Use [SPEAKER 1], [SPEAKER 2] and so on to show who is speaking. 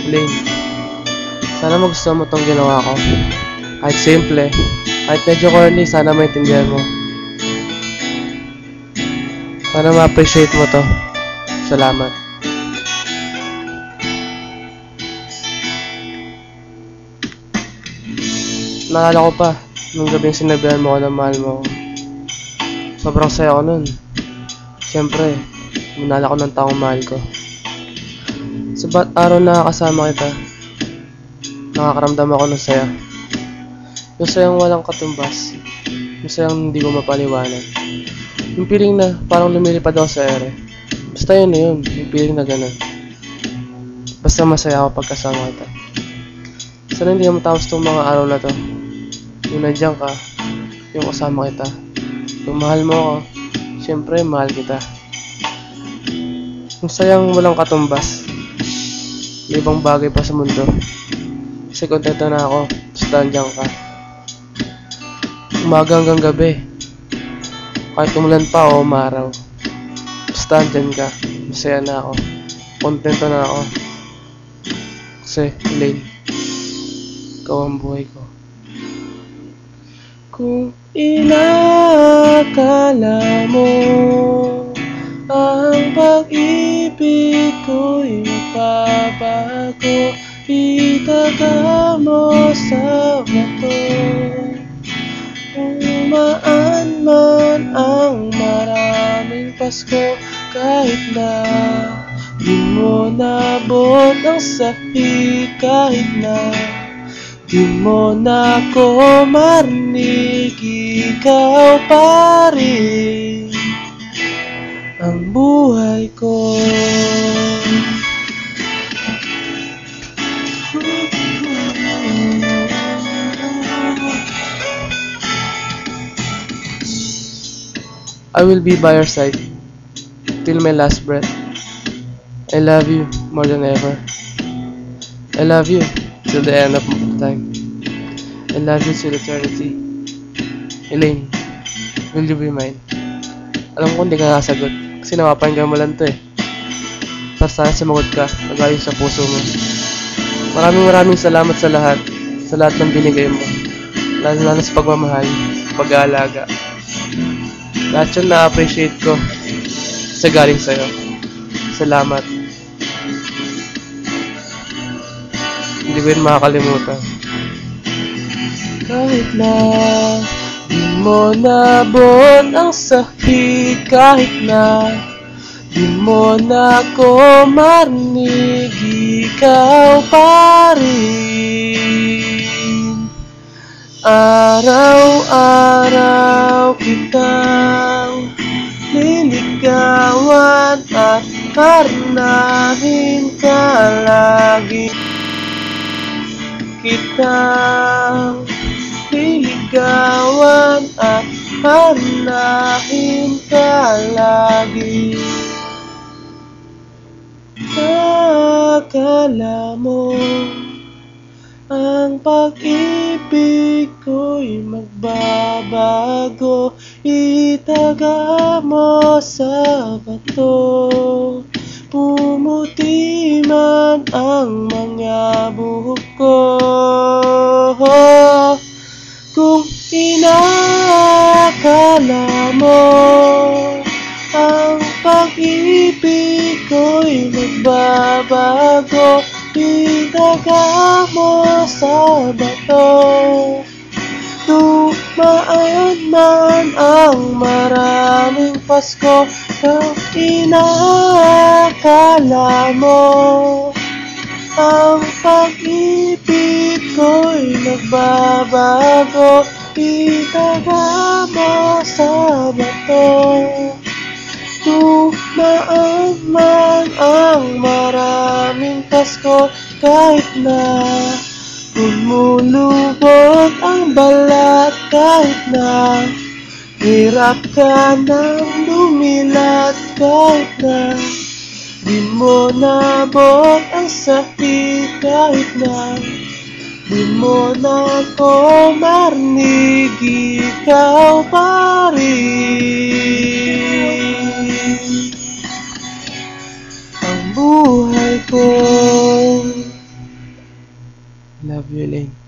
[SPEAKER 1] Elaine, sana magustuhan mo tong ginawa ko. Kahit simple, kahit medyo corny, sana maintindihan mo. Sana ma-appreciate mo to. Salamat. Naalala ko pa, nung gabing sinabihan mo ko na mahal mo ako. Sobrang saya ko nun. Siyempre, minala ko ng taong mahal ko. Sa bawat araw na kasama kita, nakakaramdam ako ng saya. Yung sayang walang katumbas. Yung sayang hindi ko mapaliwanag. Yung feeling na parang lumilipad ako sa ere. Basta yun na yun, yung feeling na ganun. Basta masaya ako pagkasama kita. Sana hindi na matapos itong mga araw na to. Yung nandiyan ka, yung kasama kita. Yung mahal mo ako, siyempre mahal kita. Yung sayang walang katumbas. May ibang bagay pa sa mundo. Kasi kontento na ako, basta nandiyan ka. Umaga hanggang gabi. Kahit umulan pa o umaraw. Basta andyan ka. Masaya na ako. Kontento na ako. Kasi, Elaine, ikaw ang buhay ko. Kung inakala mo ang pag-ibig ko'y magbabago, itaga mo sa bato. Umaan man ang maraming Pasko, kahit na di mo nabot ang sakit, kahit na di mo na ko marinig, ikaw pa rin ang buhay ko. I will be by your side till my last breath. I love you more than ever. I love you till the end of time. I love you till eternity. Elaine, will you be mine? Alam ko hindi ka nasagot kasi napapanggan mo lang to eh. Pero sana sumagot ka, nagayon sa puso mo. Maraming salamat sa lahat ng binigay mo. Lalo sa pagmamahal, pag-aalaga. Lahat yun na-appreciate ko sa galing sa'yo. Salamat. Hindi ko yun makakalimutan. Kahit na di mo nabot ang sakit, kahit na di mo na ko marinig, ikaw pa rin. Araw-araw kitang liligawan at karnahin ka lagi. Kitang liligawan at karnahin ka lagi. Akala mo ang pag-ibig ko'y magbabago, itaga mo sa bato. Pumuti man ang mga buhok ko. Kung inakala mo ang pag-ibig ko'y magbabago, itaga mo sa bato. Dumaan man ang maraming Pasko, kung inakala mo ang pag-ibig ko'y magbabago, itaga mo sa bato. Dumaan man ang maraming Pasko, kahit na lumulubog ang balat, kahit na hirap ka nang lumilat, kahit na di mo nabot ang sakit, kahit na di mo na ko marinig, ikaw pa rin ang buhay ko. Love you, Elaine.